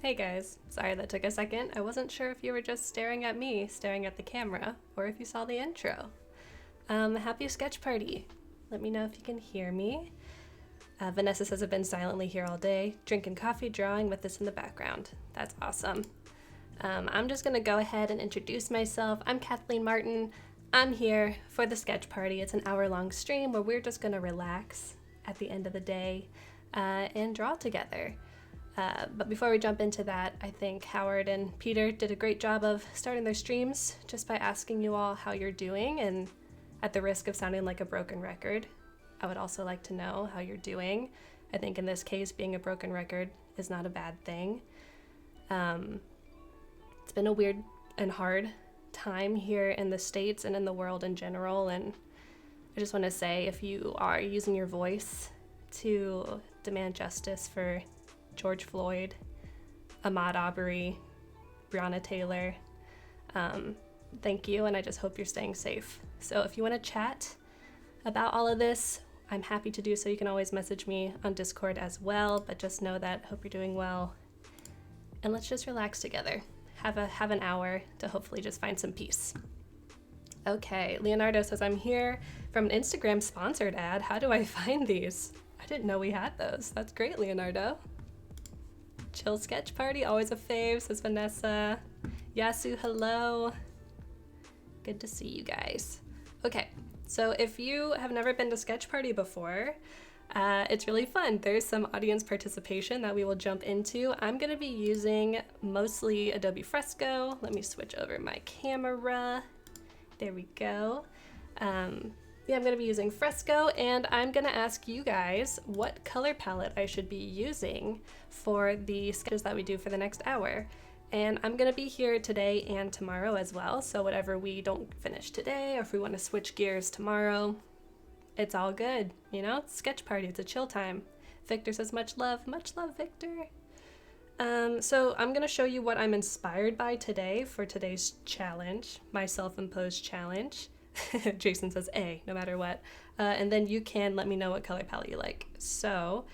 Hey guys, sorry that took a second. I wasn't sure if you were just staring at me, staring at the camera, or if you saw the intro. Happy sketch party. Let me know if you can hear me. Vanessa says I've been silently here all day, drinking coffee, drawing with this in the background. That's awesome. I'm just gonna go ahead and introduce myself. I'm Kathleen Martin. I'm here for the sketch party. It's an hour-long stream where we're just gonna relax at the end of the day and draw together. But before we jump into that, I think Howard and Peter did a great job of starting their streams just by asking you all how you're doing, and at the risk of sounding like a broken record, I would also like to know how you're doing. I think in this case, being a broken record is not a bad thing. It's been a weird and hard time here in the States and in the world in general, and I just want to say, if you are using your voice to demand justice for George Floyd, Ahmaud Arbery, Breonna Taylor, thank you, and I just hope you're staying safe. So if you want to chat about all of this, I'm happy to do so. You can always message me on Discord as well, but just know that I hope you're doing well, and let's just relax together. Have an hour to hopefully just find some peace. Okay, Leonardo says I'm here from an Instagram sponsored ad. How do I find these? I didn't know we had those. That's great, Leonardo. Chill sketch party, always a fave, says Vanessa. Yasu, hello. Good to see you guys. Okay, so if you have never been to sketch party before, it's really fun. There's some audience participation that we will jump into. I'm gonna be using mostly Adobe Fresco. Let me switch over my camera. There we go. Yeah, I'm gonna be using Fresco, and I'm gonna ask you guys what color palette I should be using for the sketches that we do for the next hour. And I'm gonna be here today and tomorrow as well, so whatever we don't finish today, or if we wanna switch gears tomorrow, it's all good, you know? It's sketch party, it's a chill time. Victor says much love, Victor. So I'm gonna show you what I'm inspired by today for today's challenge, my self-imposed challenge. Jason says A, no matter what. And then you can let me know what color palette you like. So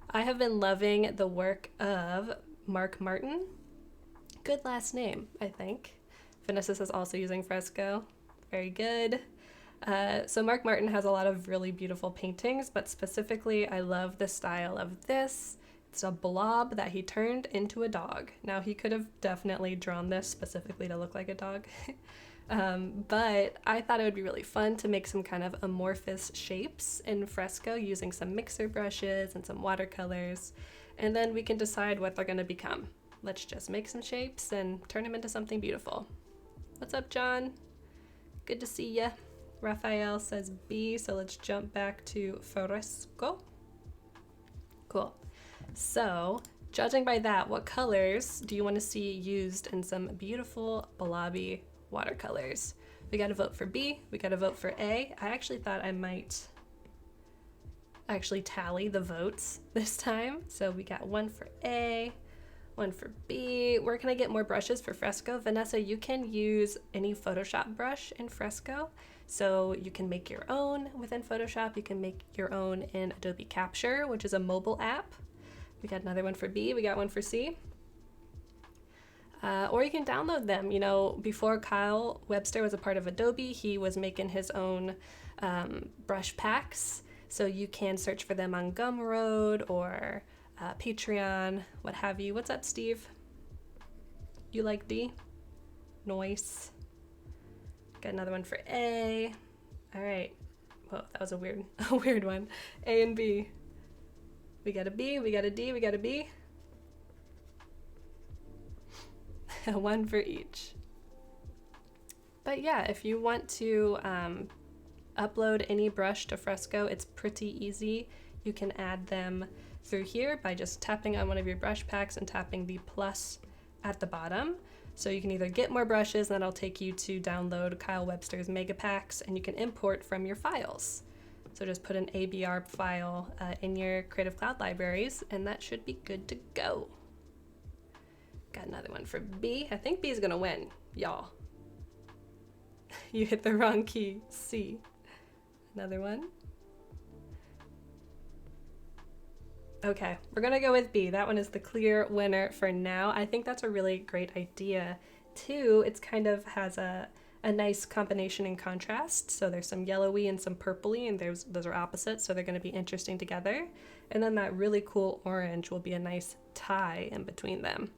I have been loving the work of Mark Martin. Good last name, I think. Vanessa says also using Fresco. Very good. So Mark Martin has a lot of really beautiful paintings, but specifically I love the style of this. It's a blob that he turned into a dog. Now he could have definitely drawn this specifically to look like a dog. But I thought it would be really fun to make some kind of amorphous shapes in Fresco using some mixer brushes and some watercolors, and then we can decide what they're going to become. Let's just make some shapes and turn them into something beautiful. What's up, John? Good to see ya. Raphael says B, so let's jump back to Fresco. Cool. So, judging by that, what colors do you want to see used in some beautiful blobby watercolors? We gotta vote for B, we gotta vote for A. I actually thought I might actually tally the votes this time. So we got one for A, one for B. Where can I get more brushes for Fresco? Vanessa, you can use any Photoshop brush in Fresco. So you can make your own within Photoshop. You can make your own in Adobe Capture, which is a mobile app. We got another one for B, we got one for C. Or you can download them. You know, before Kyle Webster was a part of Adobe, he was making his own brush packs. So you can search for them on Gumroad or Patreon, what have you. What's up, Steve? You like D? Nice. Got another one for A. All right. Whoa, that was a weird one. A and B. We got a B, we got a D, we got a B. One for each. But yeah, if you want to upload any brush to Fresco, it's pretty easy. You can add them through here by just tapping on one of your brush packs and tapping the plus at the bottom. So you can either get more brushes, and that'll take you to download Kyle Webster's mega packs, and you can import from your files. So just put an ABR file in your Creative Cloud libraries, and that should be good to go. Got another one for B. I think B is gonna win, y'all. You hit the wrong key, C. Another one. Okay, we're gonna go with B. That one is the clear winner for now. I think that's a really great idea. Two, it's kind of has a nice combination and contrast. So there's some yellowy and some purpley, and those are opposites, so they're gonna be interesting together. And then that really cool orange will be a nice tie in between them.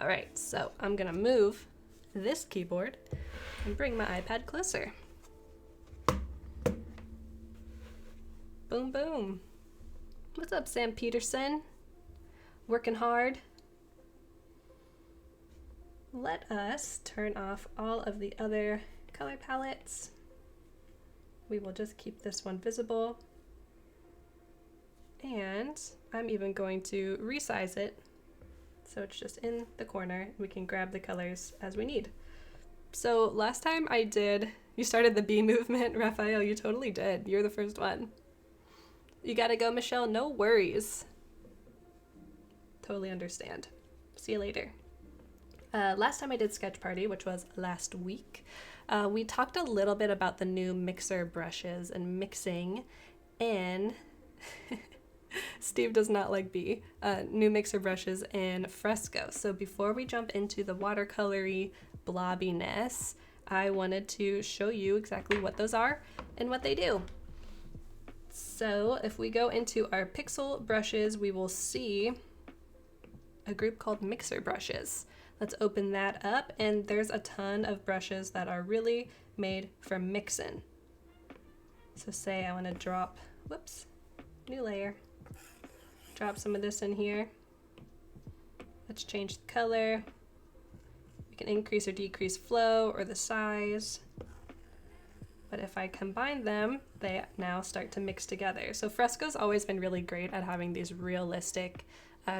All right, so I'm gonna move this keyboard and bring my iPad closer. Boom, boom. What's up, Sam Peterson? Working hard? Let us turn off all of the other color palettes. We will just keep this one visible. And I'm even going to resize it so it's just in the corner. We can grab the colors as we need. So last time you started the B movement, Raphael, you totally did. You're the first one. You gotta go, Michelle, no worries. Totally understand. See you later. Last time I did Sketch Party, which was last week, we talked a little bit about the new mixer brushes and mixing in, Steve does not like B, new mixer brushes in Fresco. So before we jump into the watercolory blobbiness, I wanted to show you exactly what those are and what they do. So if we go into our pixel brushes, we will see a group called mixer brushes. Let's open that up, and there's a ton of brushes that are really made for mixing. So say I want to drop, whoops, new layer. Drop some of this in here. Let's change the color. We can increase or decrease flow or the size. But if I combine them, they now start to mix together. So Fresco's always been really great at having these realistic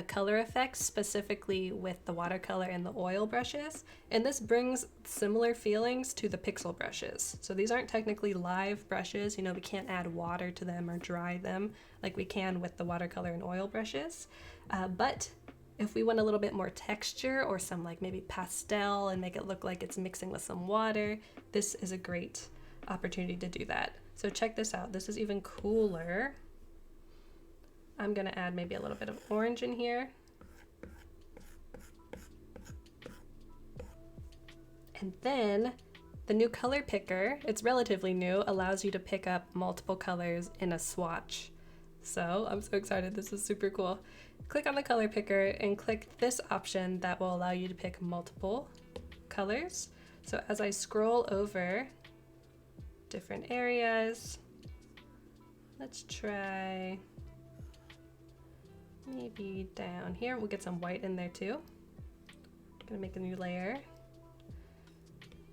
color effects, specifically with the watercolor and the oil brushes. And this brings similar feelings to the pixel brushes. So these aren't technically live brushes, we can't add water to them or dry them like we can with the watercolor and oil brushes. But if we want a little bit more texture or some like maybe pastel and make it look like it's mixing with some water, this is a great opportunity to do that. So check this out. This is even cooler. I'm gonna add maybe a little bit of orange in here. And then the new color picker, it's relatively new, allows you to pick up multiple colors in a swatch. So I'm so excited, this is super cool. Click on the color picker and click this option that will allow you to pick multiple colors. So as I scroll over different areas, let's try maybe down here. We'll get some white in there too. I'm gonna make a new layer.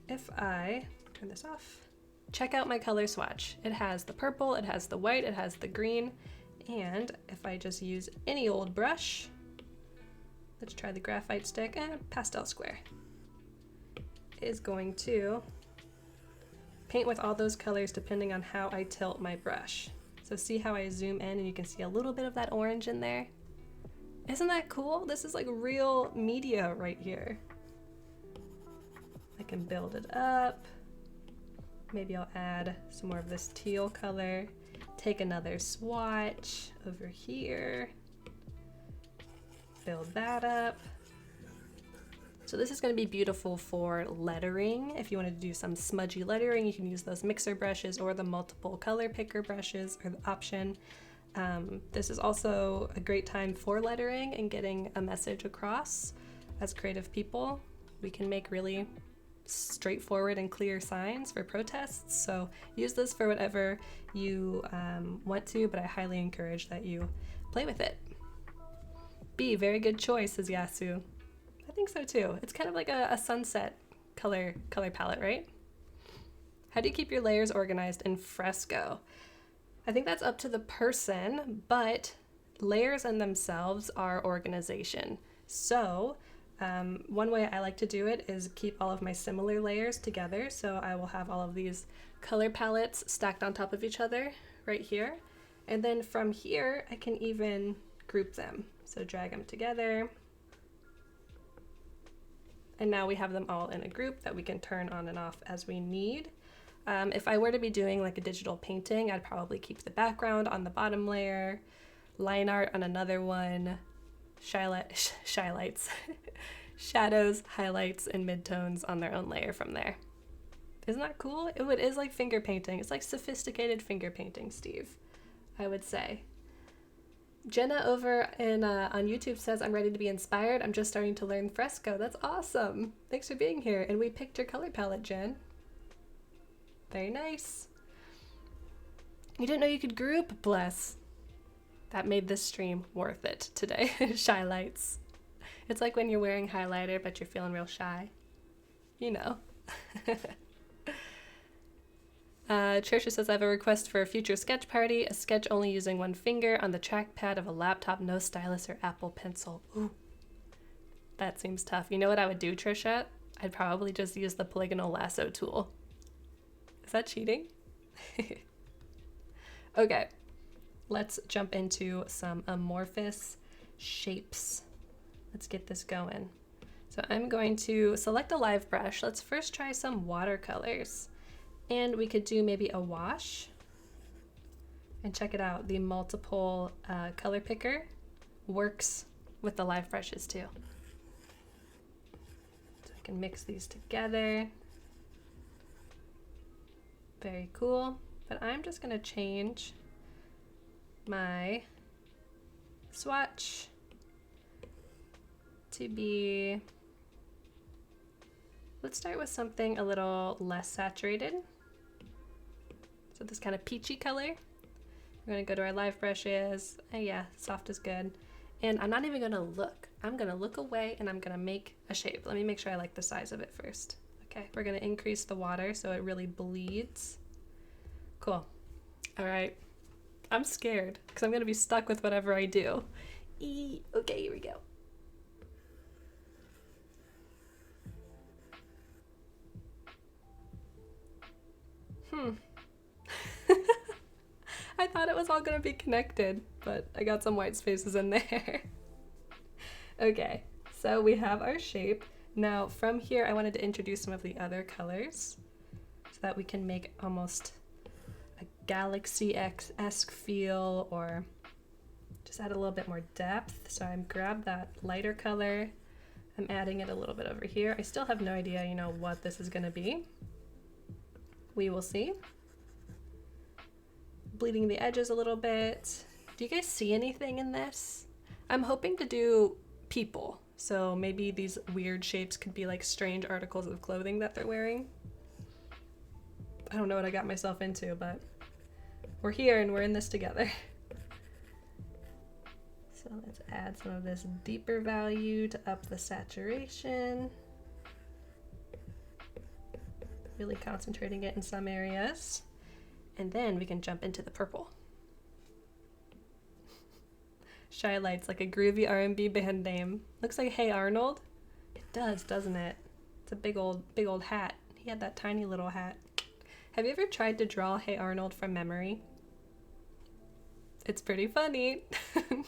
If I turn this off, check out my color swatch. It has the purple, it has the white, it has the green, and if I just use any old brush, let's try the graphite stick and pastel square, is going to paint with all those colors depending on how I tilt my brush. So see how I zoom in and you can see a little bit of that orange in there? Isn't that cool? This is like real media right here. I can build it up. Maybe I'll add some more of this teal color. Take another swatch over here. Build that up. So this is going to be beautiful for lettering. If you want to do some smudgy lettering, you can use those mixer brushes or the multiple color picker brushes or the option. This is also a great time for lettering and getting a message across. As creative people, we can make really straightforward and clear signs for protests. So use this for whatever you want to, but I highly encourage that you play with it. B, very good choice, says Yasu. I think so too. It's kind of like a sunset color palette, right? How do you keep your layers organized in Fresco? I think that's up to the person, but layers in themselves are organization. So one way I like to do it is keep all of my similar layers together. So I will have all of these color palettes stacked on top of each other right here. And then from here, I can even group them. So drag them together. And now we have them all in a group that we can turn on and off as we need. If I were to be doing like a digital painting, I'd probably keep the background on the bottom layer, line art on another one, shadows, highlights, and midtones on their own layer from there. Isn't that cool? It is like finger painting. It's like sophisticated finger painting, Steve, I would say. Jenna over on YouTube says, I'm ready to be inspired. I'm just starting to learn Fresco. That's awesome. Thanks for being here. And we picked your color palette, Jen. Very nice. You didn't know you could group? Bless. That made this stream worth it today. Shy lights. It's like when you're wearing highlighter, but you're feeling real shy. You know. Trisha says, I have a request for a future sketch party. A sketch only using one finger on the trackpad of a laptop, no stylus or Apple Pencil. Ooh. That seems tough. You know what I would do, Trisha? I'd probably just use the polygonal lasso tool. Is that cheating? Okay. Let's jump into some amorphous shapes. Let's get this going. So I'm going to select a live brush. Let's first try some watercolors. And we could do maybe a wash. And check it out, the multiple color picker works with the live brushes too. So I can mix these together. Very cool. But I'm just gonna change my swatch to be, let's start with something a little less saturated. So this kind of peachy color. We're gonna go to our live brushes. Yeah, soft is good. And I'm not even gonna look. I'm gonna look away and I'm gonna make a shape. Let me make sure I like the size of it first. Okay, we're gonna increase the water so it really bleeds. Cool. All right. I'm scared because I'm gonna be stuck with whatever I do. Okay, here we go. I thought it was all gonna be connected, but I got some white spaces in there. Okay, so we have our shape. Now from here, I wanted to introduce some of the other colors so that we can make almost a galaxy-esque feel, or just add a little bit more depth. So I'm grabbed that lighter color. I'm adding it a little bit over here. I still have no idea, what this is gonna be. We will see. Bleeding the edges a little bit. Do you guys see anything in this? I'm hoping to do people. So maybe these weird shapes could be like strange articles of clothing that they're wearing. I don't know what I got myself into, but we're here and we're in this together. So let's add some of this deeper value to up the saturation. Really concentrating it in some areas. And then we can jump into the purple. Shy Lights, like a groovy R&B band name. Looks like Hey Arnold. It does, doesn't it? It's a big old hat. He had that tiny little hat. Have you ever tried to draw Hey Arnold from memory? It's pretty funny. All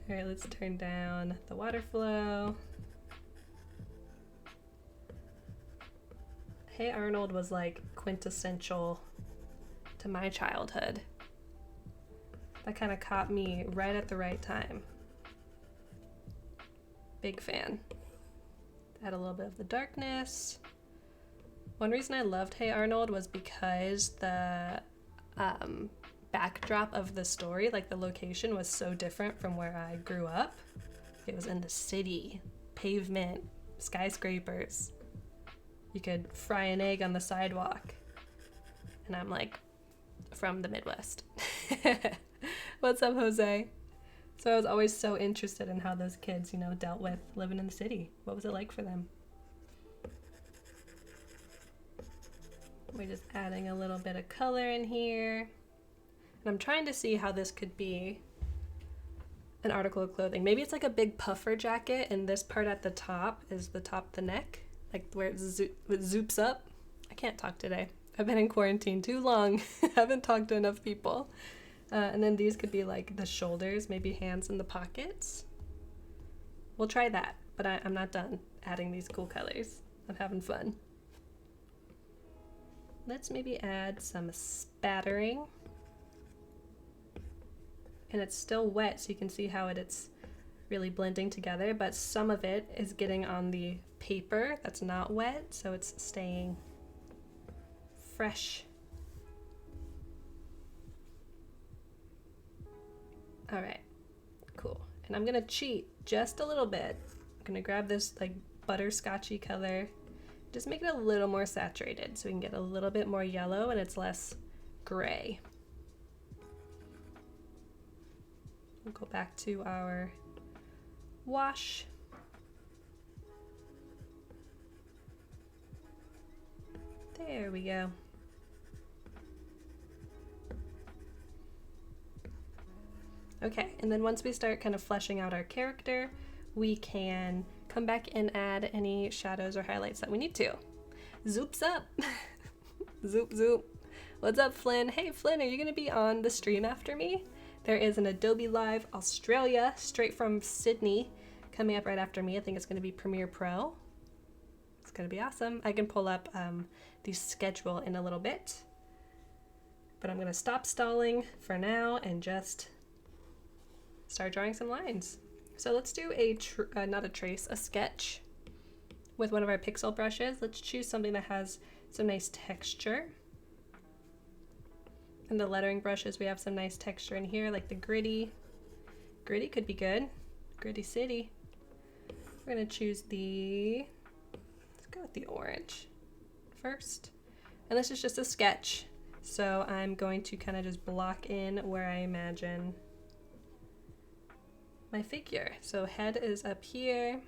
right, let's turn down the water flow. Hey Arnold was like quintessential to my childhood. That kind of caught me right at the right time. Big fan. Add a little bit of the darkness. One reason I loved Hey Arnold was because the backdrop of the story, like the location, was so different from where I grew up. It was in the city, pavement, skyscrapers. You could fry an egg on the sidewalk. And I'm like, from the Midwest. What's up, Jose? So I was always so interested in how those kids, dealt with living in the city. What was it like for them? We're just adding a little bit of color in here. And I'm trying to see how this could be an article of clothing. Maybe it's like a big puffer jacket, and this part at the top is the top of the neck. Like where it zoops up. I can't talk today. I've been in quarantine too long. Haven't talked to enough people. And then these could be like the shoulders, maybe hands in the pockets. We'll try that, but I'm not done adding these cool colors. I'm having fun. Let's maybe add some spattering and it's still wet, so you can see how it's really blending together, but some of it is getting on the paper that's not wet, so it's staying fresh. All right, cool. And I'm gonna cheat just a little bit. I'm gonna grab this like butterscotchy color, just make it a little more saturated so we can get a little bit more yellow and it's less gray. We'll go back to our wash. There we go. Okay, and then once we start kind of fleshing out our character, we can come back and add any shadows or highlights that we need to. Zoops up. Zoop, zoop. What's up, Flynn? Hey, Flynn, are you going to be on the stream after me? There is an Adobe Live Australia, straight from Sydney, coming up right after me. I think it's going to be Premiere Pro. It's going to be awesome. I can pull up the schedule in a little bit, but I'm going to stop stalling for now and just start drawing some lines. So let's do a sketch with one of our pixel brushes. Let's choose something that has some nice texture. And the lettering brushes, we have some nice texture in here, like the gritty. Gritty could be good. Gritty City. We're gonna choose let's go with the orange first. And this is just a sketch. So I'm going to kind of just block in where I imagine my figure. So head is up here.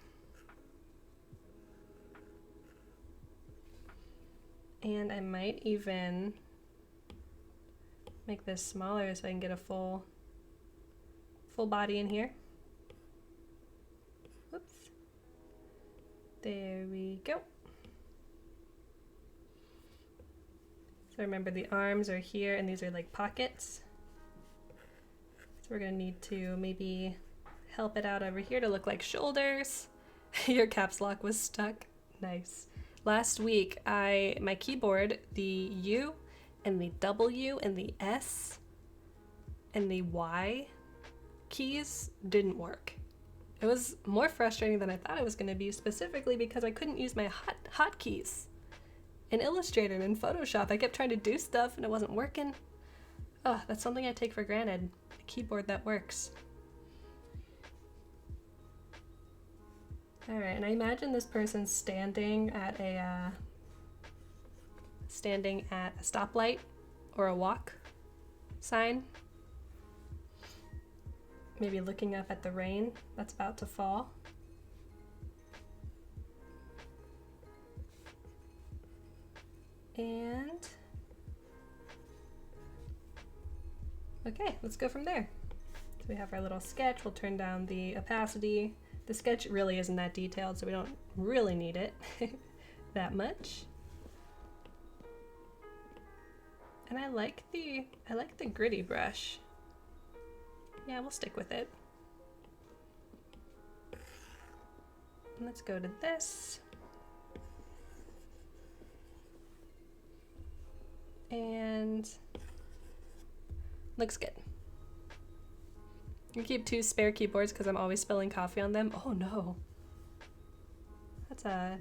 And I might even make this smaller so I can get a full body in here. Whoops. There we go. So remember the arms are here and these are like pockets. So we're gonna need to maybe help it out over here to look like shoulders. Your caps lock was stuck. Nice. Last week, my keyboard, the U and the W and the S and the Y keys didn't work. It was more frustrating than I thought it was going to be, specifically because I couldn't use my hotkeys in Illustrator and in Photoshop. I kept trying to do stuff and it wasn't working. Oh, that's something I take for granted. A keyboard that works. All right, and I imagine this person's standing at a stoplight or a walk sign. Maybe looking up at the rain that's about to fall. And okay, let's go from there. So we have our little sketch. We'll turn down the opacity. The sketch really isn't that detailed, so we don't really need it that much. And I like the gritty brush. Yeah, we'll stick with it. And let's go to this. And looks good. You keep 2 spare keyboards because I'm always spilling coffee on them. Oh no. That's an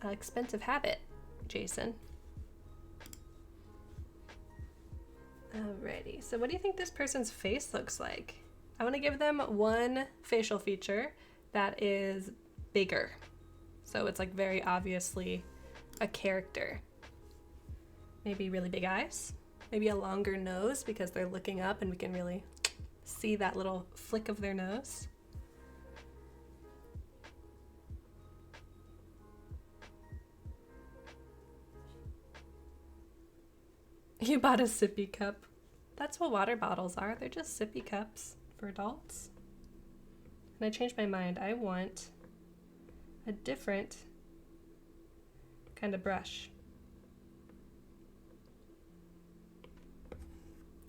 expensive habit, Jason. Alrighty, so what do you think this person's face looks like? I want to give them one facial feature that is bigger. So it's like very obviously a character. Maybe really big eyes. Maybe a longer nose because they're looking up and we can really see that little flick of their nose. You bought a sippy cup. That's what water bottles are. They're just sippy cups for adults. And I changed my mind. I want a different kind of brush. I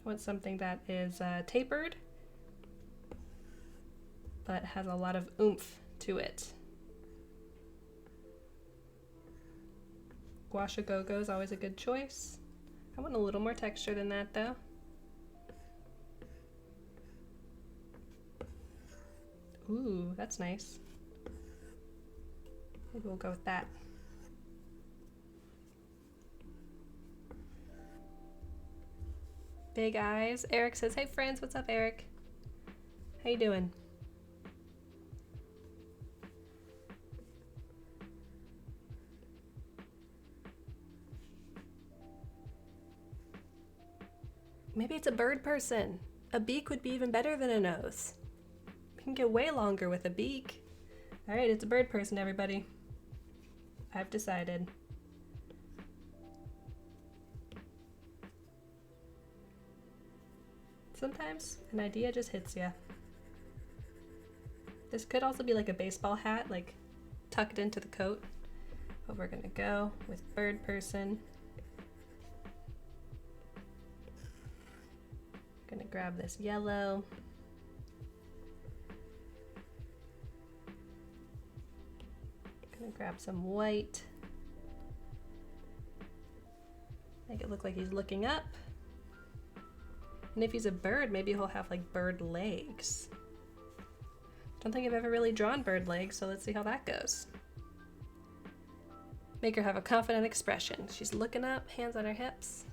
want something that is tapered, but has a lot of oomph to it. Gouache Go-Go is always a good choice. I want a little more texture than that though. Ooh, that's nice. Maybe we'll go with that. Big eyes. Eric says, hey friends, what's up, Eric? How you doing? Maybe it's a bird person. A beak would be even better than a nose. You can get way longer with a beak. All right, it's a bird person, everybody. I've decided. Sometimes an idea just hits ya. This could also be like a baseball hat, like tucked into the coat. But we're gonna go with bird person. Gonna grab this yellow. Gonna grab some white. Make it look like he's looking up. And if he's a bird, maybe he'll have like bird legs. Don't think I've ever really drawn bird legs, so let's see how that goes. Make her have a confident expression. She's looking up, hands on her hips.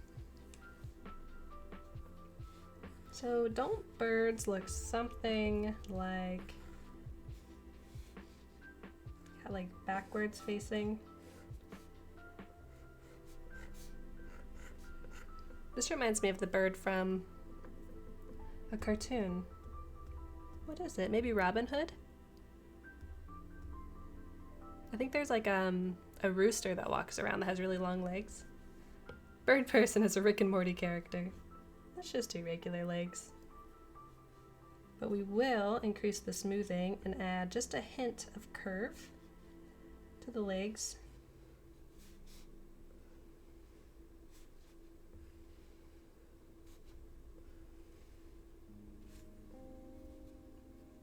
So don't birds look something like backwards facing? This reminds me of the bird from a cartoon. What is it? Maybe Robin Hood? I think there's like a rooster that walks around that has really long legs. Bird person is a Rick and Morty character. That's just two regular legs. But we will increase the smoothing and add just a hint of curve to the legs.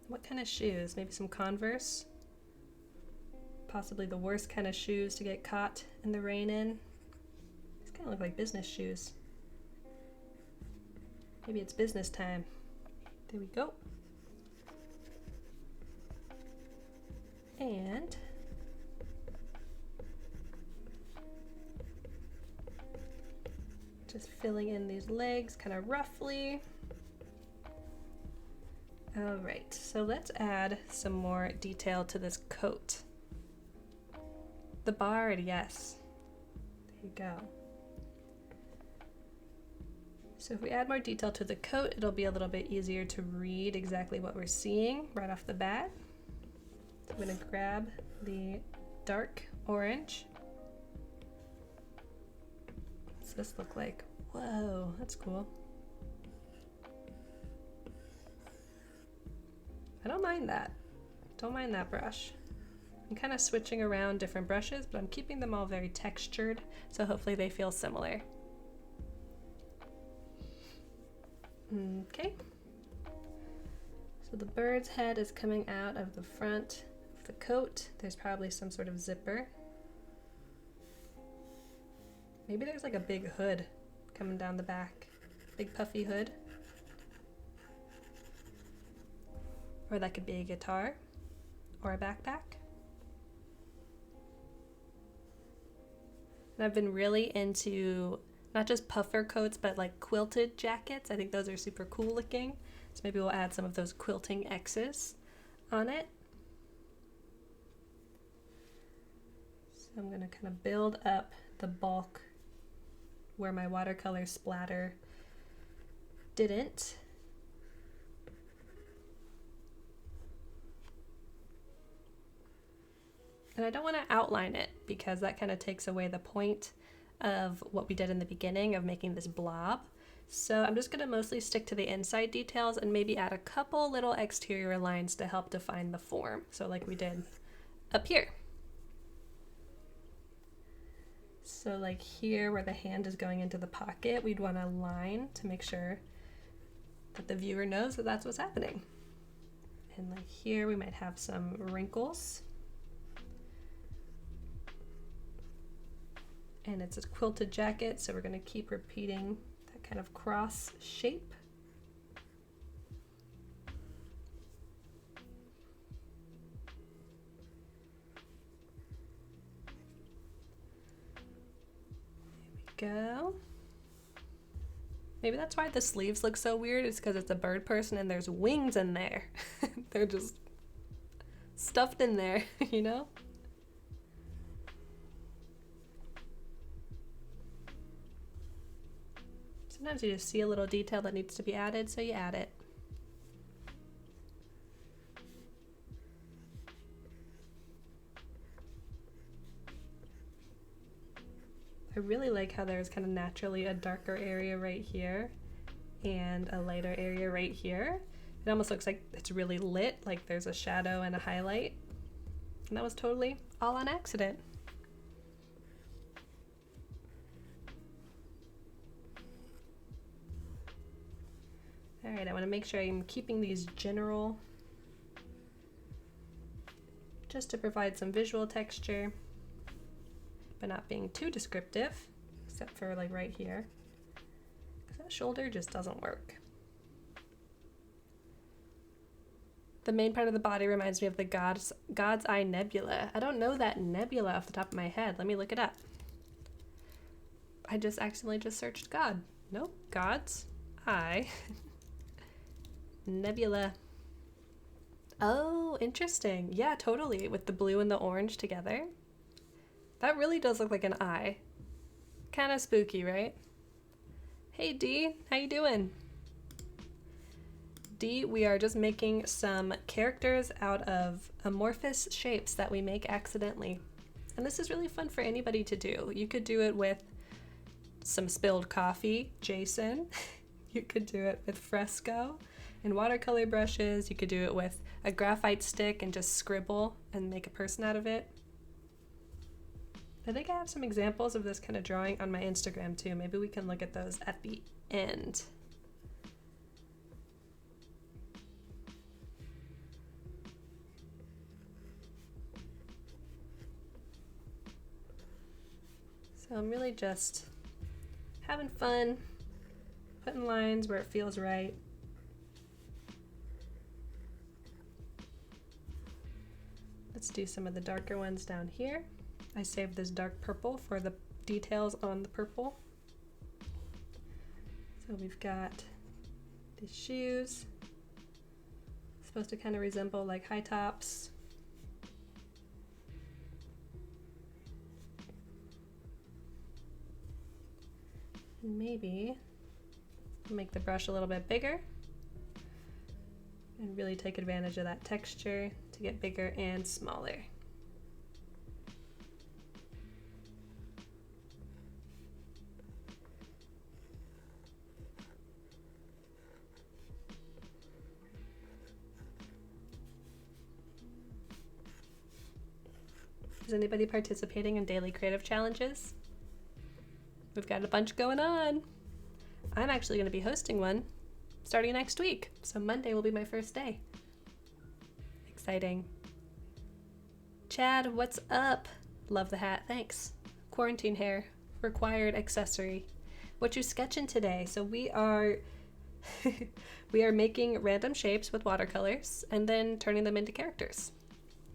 What kind of shoes? Maybe some Converse? Possibly the worst kind of shoes to get caught in the rain in. These kind of look like business shoes. Maybe it's business time. There we go. And just filling in these legs kind of roughly. All right, so let's add some more detail to this coat. The bard, yes. There you go. So if we add more detail to the coat, it'll be a little bit easier to read exactly what we're seeing right off the bat. So I'm gonna grab the dark orange. What's this look like? Whoa, that's cool. I don't mind that. Don't mind that brush. I'm kind of switching around different brushes, but I'm keeping them all very textured, so hopefully they feel similar. Okay. So the bird's head is coming out of the front of the coat. There's probably some sort of zipper. Maybe there's like a big hood coming down the back. Big puffy hood. Or that could be a guitar or a backpack. And I've been really into not just puffer coats, but like quilted jackets. I think those are super cool looking. So maybe we'll add some of those quilting X's on it. So I'm gonna kind of build up the bulk where my watercolor splatter didn't. And I don't want to outline it because that kind of takes away the point of what we did in the beginning of making this blob. So I'm just going to mostly stick to the inside details and maybe add a couple little exterior lines to help define the form. So like we did up here. So like here where the hand is going into the pocket, we'd want a line to make sure that the viewer knows that that's what's happening. And like here we might have some wrinkles. And it's a quilted jacket, so we're going to keep repeating that kind of cross shape. go. Maybe that's why the sleeves look so weird. It's because it's a bird person and there's wings in there. They're just stuffed in there, you know? Sometimes you just see a little detail that needs to be added, so you add it. I really like how there's kind of naturally a darker area right here and a lighter area right here. It almost looks like it's really lit, like there's a shadow and a highlight. And that was totally all on accident. All right, I want to make sure I'm keeping these general just to provide some visual texture, but not being too descriptive, except for like right here, because that shoulder just doesn't work. The main part of the body reminds me of the God's Eye Nebula. I don't know that nebula off the top of my head. Let me look it up. I just accidentally just searched God. Nope, God's Eye Nebula. Oh, interesting. Yeah, totally. With the blue and the orange together. That really does look like an eye. Kind of spooky, right? Hey, Dee. How you doing? Dee, we are just making some characters out of amorphous shapes that we make accidentally. And this is really fun for anybody to do. You could do it with some spilled coffee, Jason. You could do it with Fresco and watercolor brushes. You could do it with a graphite stick and just scribble and make a person out of it. I think I have some examples of this kind of drawing on my Instagram too. Maybe we can look at those at the end. So I'm really just having fun, putting lines where it feels right. Let's do some of the darker ones down here. I saved this dark purple for the details on the purple. So we've got these shoes, supposed to kind of resemble like high tops. And maybe make the brush a little bit bigger and really take advantage of that texture to get bigger and smaller. Is anybody participating in daily creative challenges? We've got a bunch going on. I'm actually going to be hosting one starting next week, so Monday will be my first day. Exciting. Chad, what's up? Love the hat, thanks. Quarantine hair, required accessory. What you sketching today? So we are we are making random shapes with watercolors and then turning them into characters.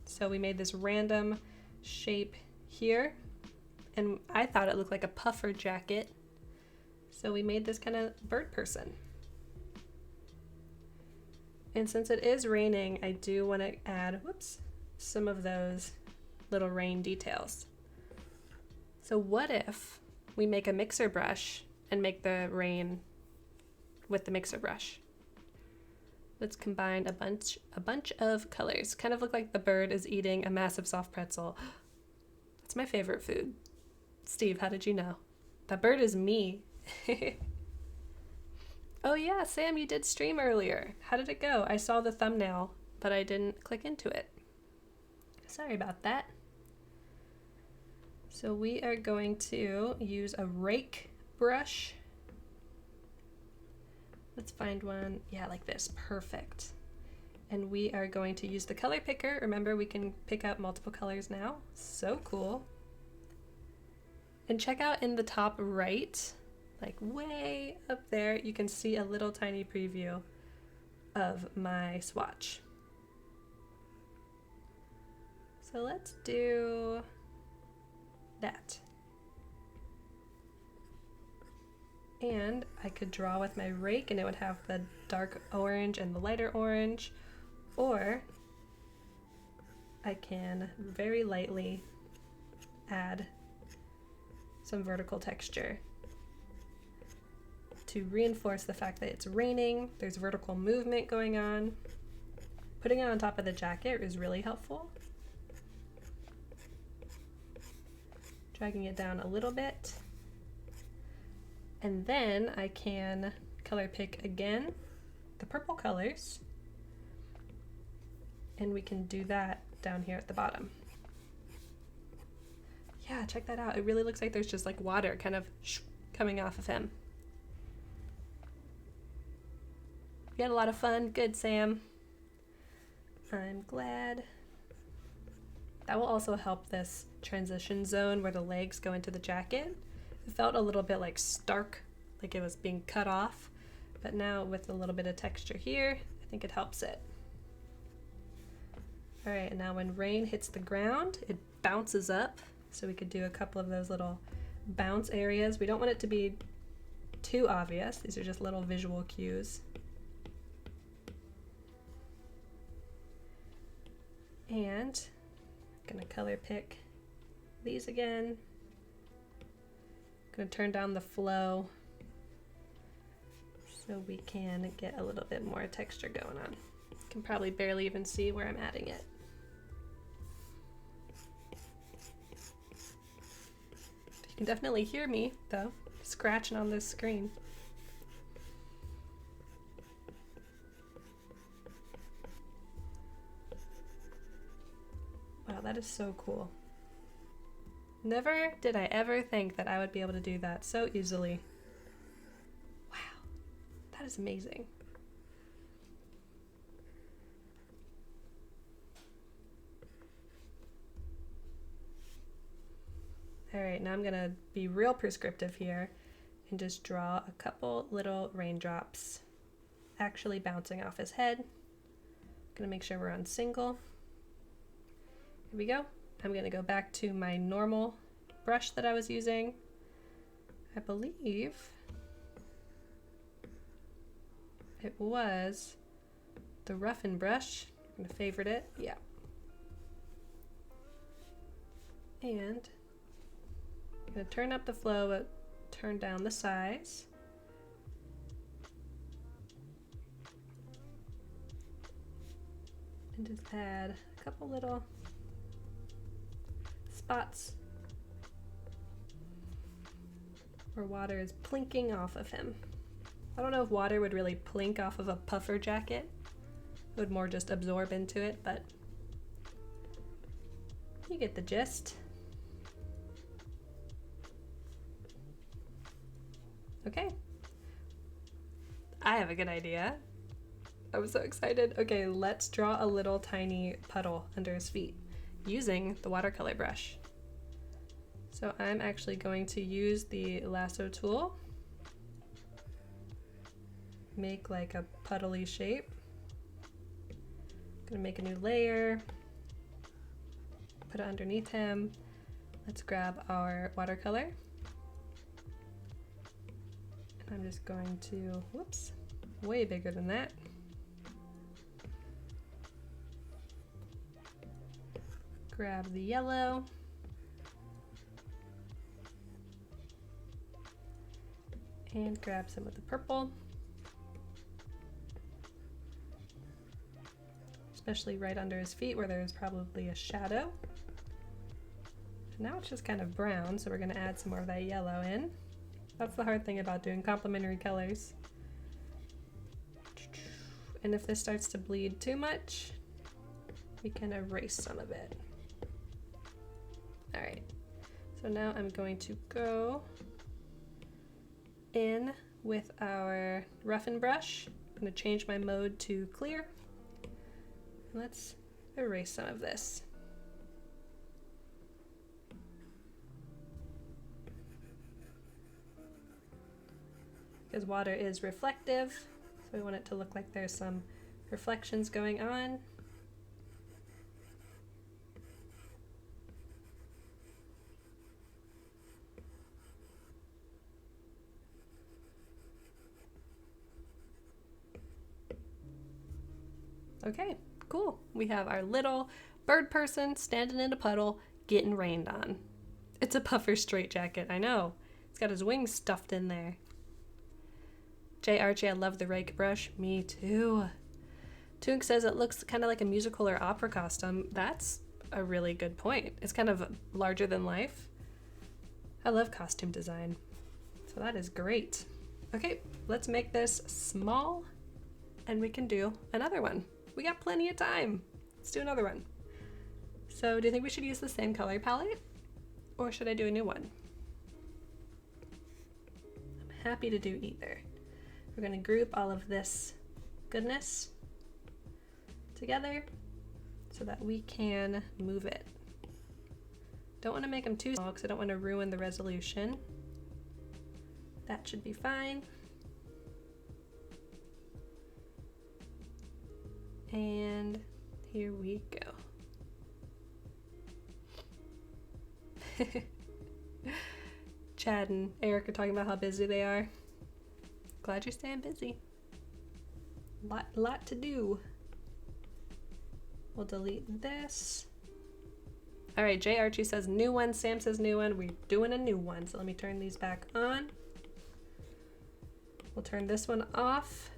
So we made this random shape here, and I thought it looked like a puffer jacket. So we made this kind of bird person. And since it is raining, I do want to add, some of those little rain details. So what if we make a mixer brush and make the rain with the mixer brush? Let's combine a bunch of colors. Kind of look like the bird is eating a massive soft pretzel. That's my favorite food. Steve, how did you know? That bird is me. Oh yeah, Sam, you did stream earlier. How did it go? I saw the thumbnail, but I didn't click into it. Sorry about that. So we are going to use a rake brush. Let's find one, yeah, like this, perfect. And we are going to use the color picker. Remember, we can pick out multiple colors now. So cool. And check out in the top right, like way up there, you can see a little tiny preview of my swatch. So let's do that. And I could draw with my rake and it would have the dark orange and the lighter orange, or I can very lightly add some vertical texture to reinforce the fact that it's raining, there's vertical movement going on. Putting it on top of the jacket is really helpful. Dragging it down a little bit. And then I can color pick again the purple colors, and we can do that down here at the bottom. Yeah, check that out. It really looks like there's just like water kind of coming off of him. You had a lot of fun. Good, Sam. I'm glad. That will also help this transition zone where the legs go into the jacket. It felt a little bit like stark, like it was being cut off, but now with a little bit of texture here, I think it helps it. All right, and now when rain hits the ground, it bounces up, so we could do a couple of those little bounce areas. We don't want it to be too obvious. These are just little visual cues. And I'm gonna color pick these again. Gonna turn down the flow so we can get a little bit more texture going on. You can probably barely even see where I'm adding it. You can definitely hear me though, scratching on this screen. Wow, that is so cool. Never did I ever think that I would be able to do that so easily. Wow, that is amazing. All right, now I'm gonna be real prescriptive here and just draw a couple little raindrops actually bouncing off his head. Gonna make sure we're on single. Here we go. I'm gonna go back to my normal brush that I was using. I believe it was the roughen brush. I'm gonna favorite it, yeah. And I'm gonna turn up the flow, but turn down the size. And just add a couple little spots where water is plinking off of him. I don't know if water would really plink off of a puffer jacket. It would more just absorb into it, but you get the gist. Okay. I have a good idea. I'm so excited. Okay, let's draw a little tiny puddle under his feet using the watercolor brush. So I'm actually going to use the lasso tool, make like a puddly shape. Gonna make a new layer, put it underneath him. Let's grab our watercolor. And I'm just going to, whoops, way bigger than that. Grab the yellow. And grab some of the purple. Especially right under his feet where there's probably a shadow. And now it's just kind of brown, so we're gonna add some more of that yellow in. That's the hard thing about doing complementary colors. And if this starts to bleed too much, we can erase some of it. All right, so now I'm going to go in with our roughen brush. I'm gonna change my mode to clear. Let's erase some of this. Because water is reflective, so we want it to look like there's some reflections going on. Okay, cool. We have our little bird person standing in a puddle getting rained on. It's a puffer straitjacket, I know. He's got his wings stuffed in there. J. Archie, I love the rake brush. Me too. Toonk says it looks kind of like a musical or opera costume. That's a really good point. It's kind of larger than life. I love costume design. So that is great. Okay, let's make this small and we can do another one. We got plenty of time. Let's do another one. So do you think we should use the same color palette or should I do a new one? I'm happy to do either. We're going to group all of this goodness together so that we can move it. Don't want to make them too small because I don't want to ruin the resolution. That should be fine. And here we go. Chad and Eric are talking about how busy they are. Glad you're staying busy. Lot to do. We'll delete this. All right, J. Archie says new one. Sam says new one. We're doing a new one. So let me turn these back on. We'll turn this one off.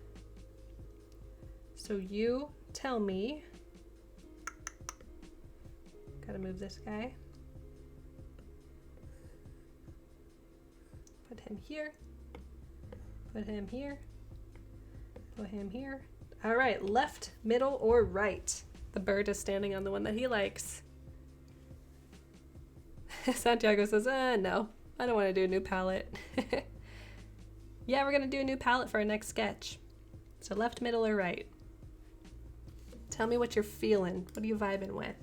So you tell me. Gotta move this guy. Put him here. Put him here. Put him here. All right, left, middle, or right? The bird is standing on the one that he likes. Santiago says, no, I don't want to do a new palette. Yeah, we're going to do a new palette for our next sketch. So left, middle, or right? Tell me what you're feeling. What are you vibing with?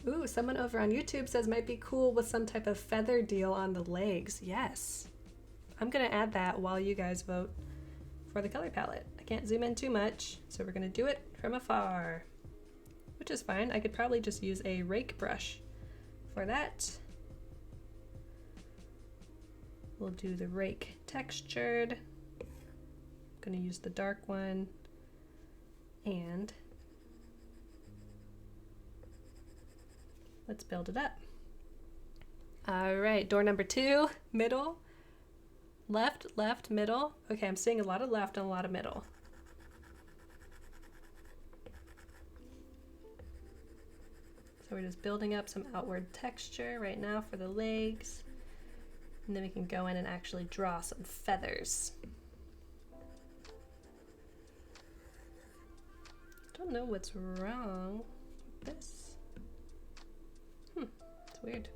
Ooh, someone over on YouTube says might be cool with some type of feather deal on the legs. Yes. I'm going to add that while you guys vote for the color palette. I can't zoom in too much, so we're going to do it from afar, which is fine. I could probably just use a rake brush for that. We'll do the rake textured. I'm going to use the dark one and let's build it up. All right, door number 2, middle, left, left, middle. Okay, I'm seeing a lot of left and a lot of middle. So we're just building up some outward texture right now for the legs. And then we can go in and actually draw some feathers. I don't know what's wrong with this. It's weird.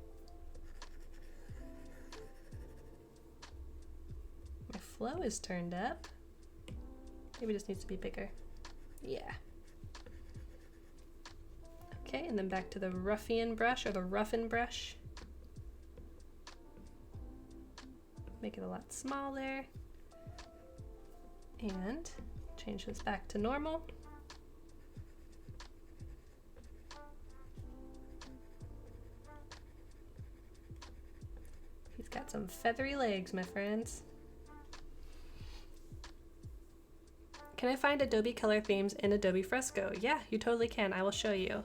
My flow is turned up. Maybe it just needs to be bigger. Yeah. Okay, and then back to the ruffian brush or the roughen brush. Make it a lot smaller. And change this back to normal. He's got some feathery legs, my friends. Can I find Adobe color themes in Adobe Fresco? Yeah, you totally can. I will show you.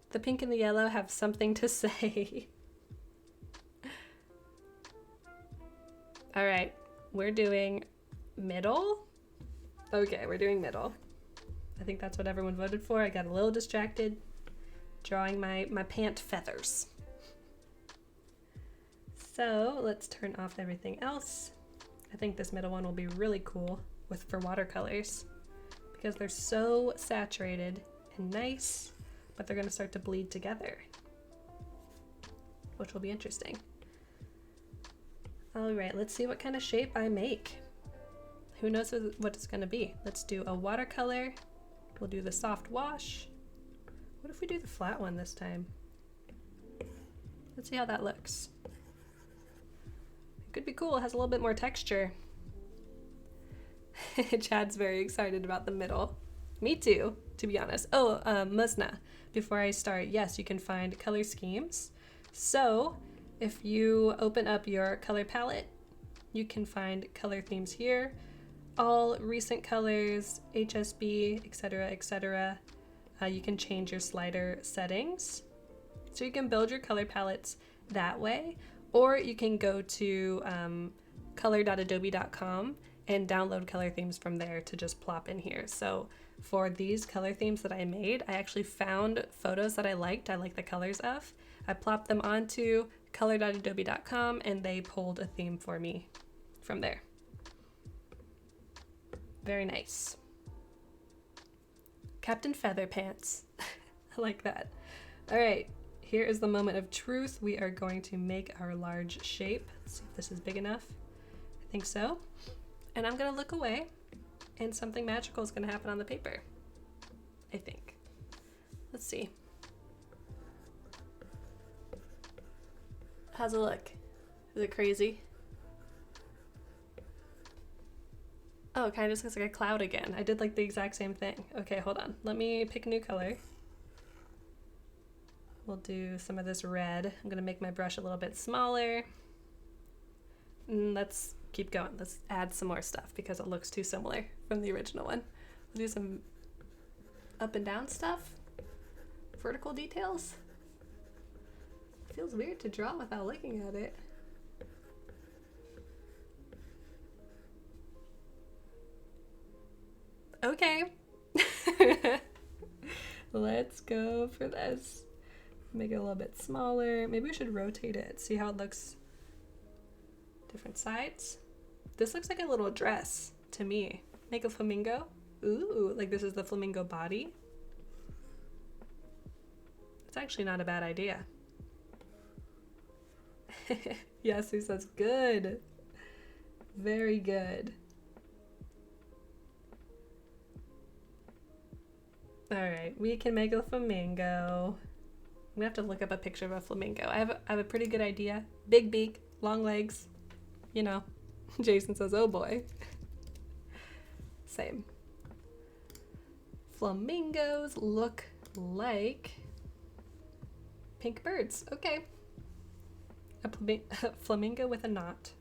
The pink and the yellow have something to say. All right, we're doing middle. Okay, we're doing middle. I think that's what everyone voted for. I got a little distracted drawing my pant feathers. So let's turn off everything else. I think this middle one will be really cool for watercolors because they're so saturated and nice, but they're gonna start to bleed together, which will be interesting. All right, let's see what kind of shape I make. Who knows what it's gonna be? Let's do a watercolor. We'll do the soft wash. What if we do the flat one this time? Let's see how that looks. It could be cool, it has a little bit more texture. Chad's very excited about the middle. Me too, to be honest. Oh, Musna, before I start, yes, you can find color schemes. So if you open up your color palette, you can find color themes here. all recent colors, HSB, etc., etc. You can change your slider settings. So you can build your color palettes that way, or you can go to color.adobe.com and download color themes from there to just plop in here. So for these color themes that I made, I actually found photos that I like the colors of. I plopped them onto color.adobe.com and they pulled a theme for me from there. Very nice. Captain Featherpants. I like that. All right, here is the moment of truth. We are going to make our large shape. Let's see if this is big enough. I think so. And I'm gonna look away and something magical is gonna happen on the paper, I think. Let's see. How's it look? Is it crazy? Oh, it kind of just looks like a cloud again. I did like the exact same thing. Okay, hold on. Let me pick a new color. We'll do some of this red. I'm gonna make my brush a little bit smaller. And let's keep going. Let's add some more stuff because it looks too similar from the original one. We'll do some up and down stuff. Vertical details. Feels weird to draw without looking at it. Okay. Let's go for this. Make it a little bit smaller. Maybe we should rotate it. See how it looks different sides. This looks like a little dress to me. Make a flamingo. Ooh, like this is the flamingo body. It's actually not a bad idea. Yes, he says good. Very good. All right, we can make a flamingo. I'm gonna have to look up a picture of a flamingo. I have a pretty good idea. Big beak, long legs, you know. Jason says, oh boy. Same. Flamingos look like pink birds. Okay. A flamingo with a knot.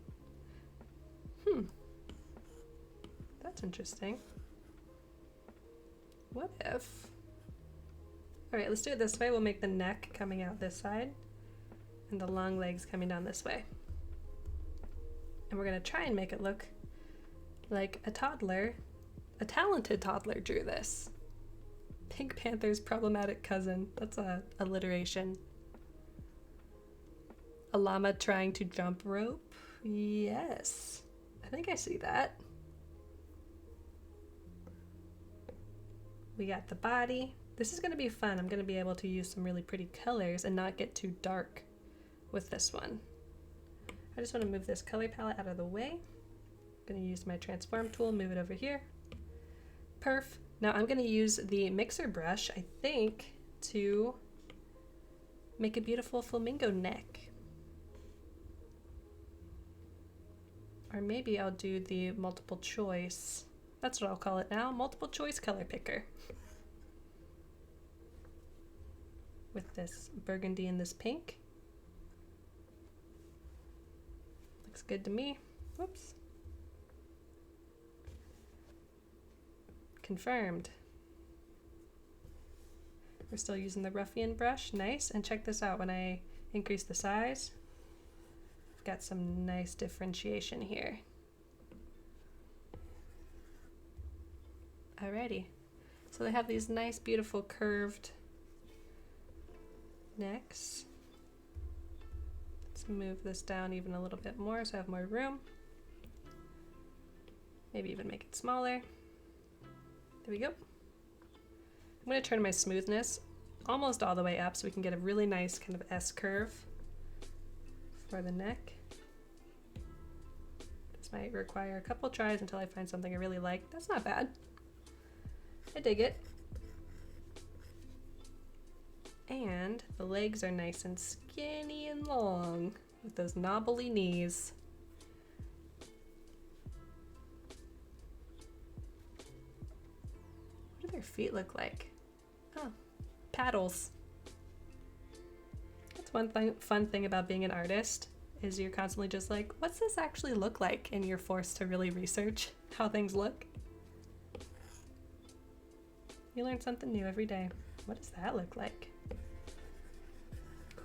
That's interesting. What if... All right, let's do it this way. We'll make the neck coming out this side and the long legs coming down this way. And we're gonna try and make it look like a toddler, a talented toddler drew this. Pink Panther's problematic cousin. That's a alliteration. A llama trying to jump rope. Yes, I think I see that. We got the body. This is gonna be fun. I'm gonna be able to use some really pretty colors and not get too dark with this one. I just wanna move this color palette out of the way. I'm gonna use my transform tool, move it over here. Perf. Now I'm gonna use the mixer brush, I think, to make a beautiful flamingo neck. Or maybe I'll do the multiple choice. That's what I'll call it now, multiple choice color picker. With this burgundy and this pink. Looks good to me. Whoops. Confirmed. We're still using the ruffian brush, nice. And check this out, when I increase the size, I've got some nice differentiation here. Alrighty, so they have these nice, beautiful curved necks. Let's move this down even a little bit more so I have more room. Maybe even make it smaller. There we go. I'm going to turn my smoothness almost all the way up so we can get a really nice kind of S curve for the neck. This might require a couple tries until I find something I really like. That's not bad. I dig it. And the legs are nice and skinny and long with those knobbly knees. What do their feet look like? Oh, paddles. That's one fun thing about being an artist is you're constantly just like, what's this actually look like? And you're forced to really research how things look. You learn something new every day. What does that look like?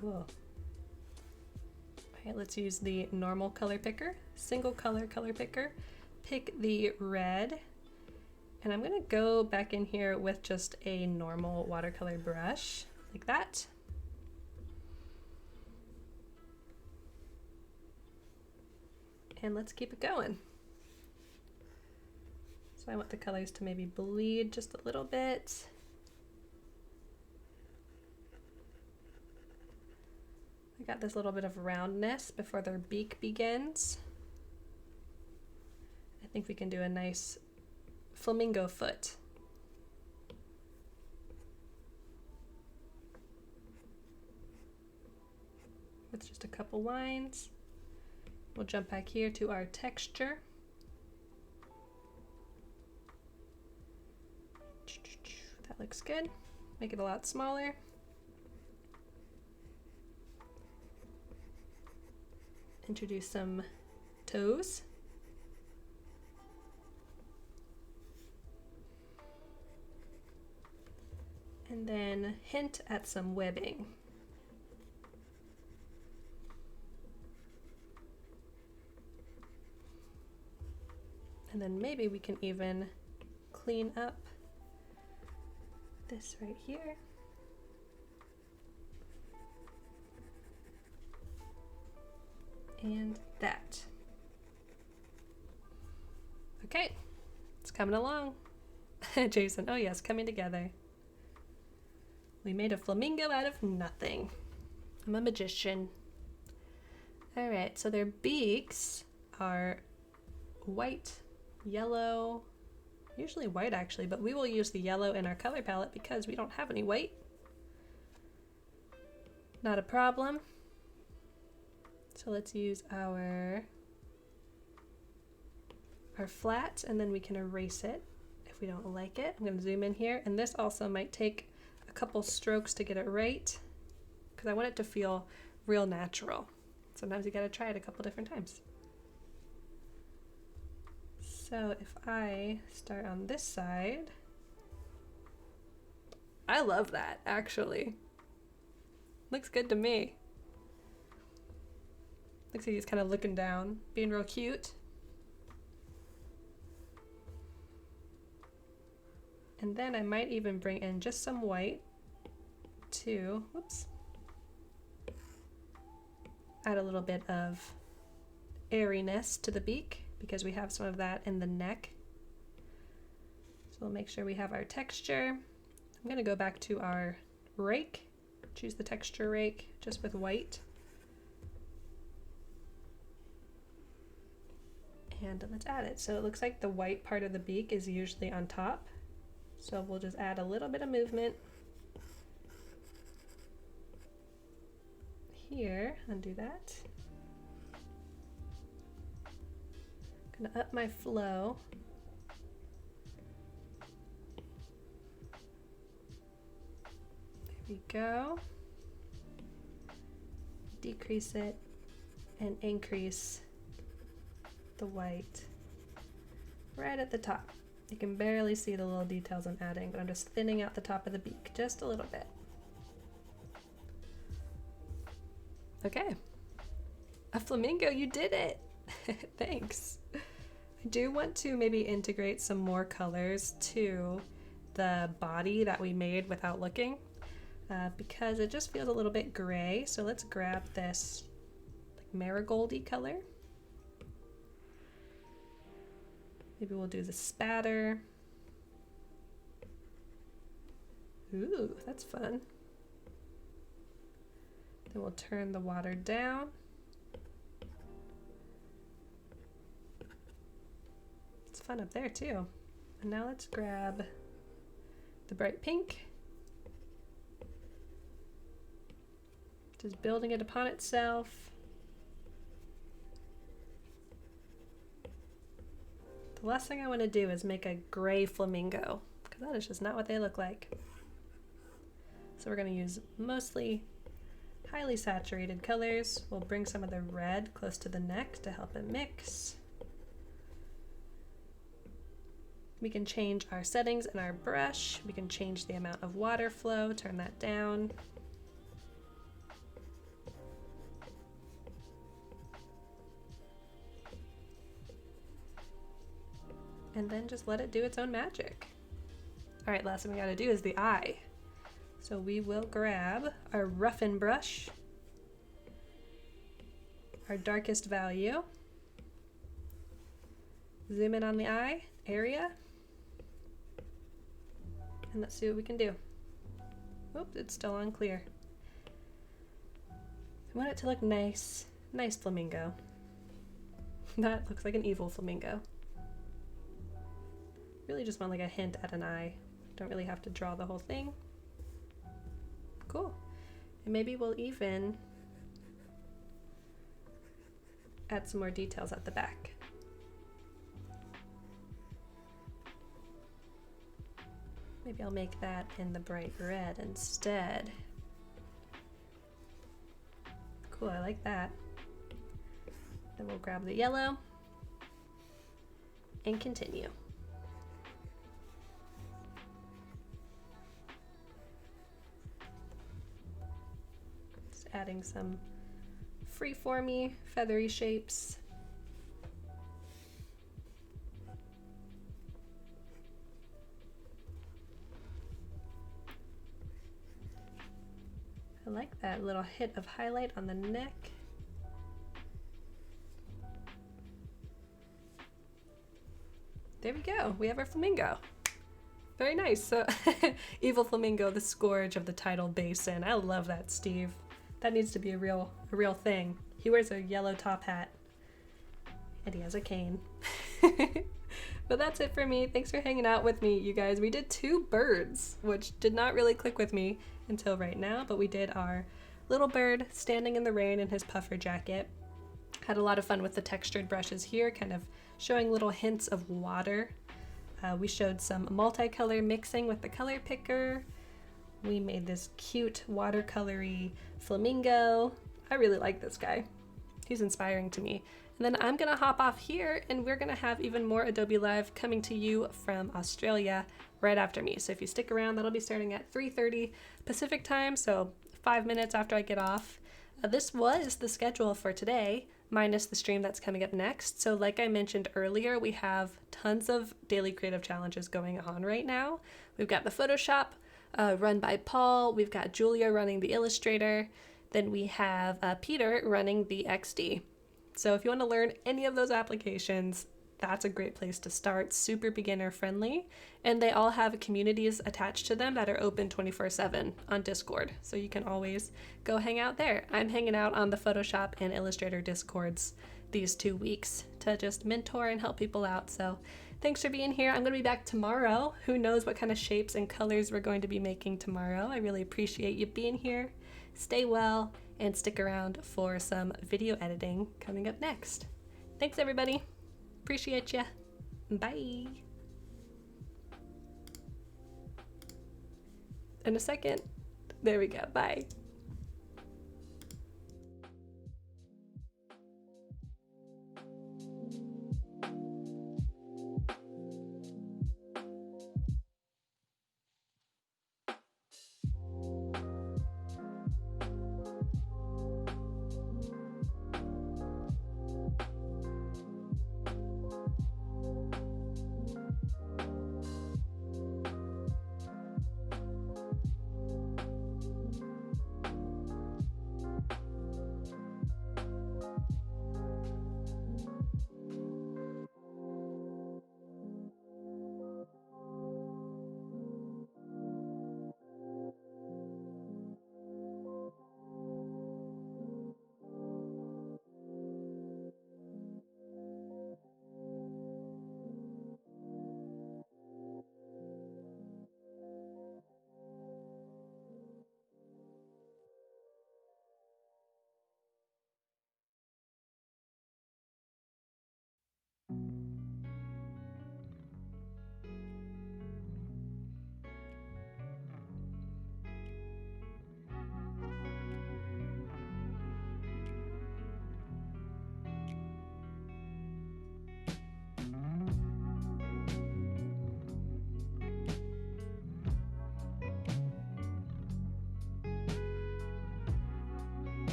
Cool. All right, let's use the normal color picker, single color color picker. Pick the red, and I'm gonna go back in here with just a normal watercolor brush, like that. And let's keep it going. So I want the colors to maybe bleed just a little bit. I got this little bit of roundness before their beak begins. I think we can do a nice flamingo foot. With just a couple lines. We'll jump back here to our texture. That looks good. Make it a lot smaller. Introduce some toes. And then hint at some webbing. And then maybe we can even clean up this right here. And that. Okay, it's coming along. Jason, oh yes, coming together. We made a flamingo out of nothing. I'm a magician. All right, so their beaks are white, yellow, usually white actually, but we will use the yellow in our color palette because we don't have any white. Not a problem. So let's use our flat, and then we can erase it if we don't like it. I'm going to zoom in here, and this also might take a couple strokes to get it right because I want it to feel real natural. Sometimes you got to try it a couple different times. So if I start on this side, I love that actually. Looks good to me. Looks like he's kind of looking down, being real cute. And then I might even bring in just some white to, whoops, add a little bit of airiness to the beak because we have some of that in the neck. So we'll make sure we have our texture. I'm going to go back to our rake, choose the texture rake just with white. And let's add it. So it looks like the white part of the beak is usually on top. So we'll just add a little bit of movement here, undo that. I'm gonna up my flow. There we go. Decrease it and increase the white right at the top. You can barely see the little details I'm adding, but I'm just thinning out the top of the beak just a little bit. Okay, a flamingo, you did it. Thanks. I do want to maybe integrate some more colors to the body that we made without looking because it just feels a little bit gray. So let's grab this like marigoldy color. Maybe we'll do the spatter. Ooh, that's fun. Then we'll turn the water down. It's fun up there too. And now let's grab the bright pink. Just building it upon itself. The last thing I want to do is make a gray flamingo, because that is just not what they look like. So we're going to use mostly highly saturated colors. We'll bring some of the red close to the neck to help it mix. We can change our settings in our brush. We can change the amount of water flow, turn that down. And then just let it do its own magic. All right, last thing we gotta do is the eye. So we will grab our roughen brush, our darkest value, zoom in on the eye area, and let's see what we can do. Oops, it's still unclear. I want it to look nice, nice flamingo. That looks like an evil flamingo. Really just want like a hint at an eye. Don't really have to draw the whole thing. Cool. And maybe we'll even add some more details at the back. Maybe I'll make that in the bright red instead. Cool, I like that. Then we'll grab the yellow and continue. Just adding some free-formy, feathery shapes. I like that little hit of highlight on the neck. There we go, we have our flamingo. Very nice. So Evil Flamingo, the scourge of the tidal basin. I love that, Steve. That needs to be a real thing. He wears a yellow top hat and he has a cane. But that's it for me. Thanks for hanging out with me, you guys. We did 2 birds, which did not really click with me until right now, but we did our little bird standing in the rain in his puffer jacket. Had a lot of fun with the textured brushes here, kind of showing little hints of water. We showed some multicolor mixing with the color picker. We made this cute watercolory flamingo. I really like this guy. He's inspiring to me. And then I'm gonna hop off here and we're gonna have even more Adobe Live coming to you from Australia right after me. So if you stick around, that'll be starting at 3:30 Pacific time, so 5 minutes after I get off. This was the schedule for today, minus the stream that's coming up next. So like I mentioned earlier, we have tons of daily creative challenges going on right now. We've got the Photoshop run by Paul. We've got Julia running the Illustrator. Then we have Peter running the XD. So if you want to learn any of those applications, that's a great place to start. Super beginner friendly. And they all have communities attached to them that are open 24/7 on Discord. So you can always go hang out there. I'm hanging out on the Photoshop and Illustrator Discords these 2 weeks to just mentor and help people out. So thanks for being here. I'm going to be back tomorrow. Who knows what kind of shapes and colors we're going to be making tomorrow. I really appreciate you being here. Stay well and stick around for some video editing coming up next. Thanks everybody. Appreciate ya. Bye. In a second. There we go. Bye.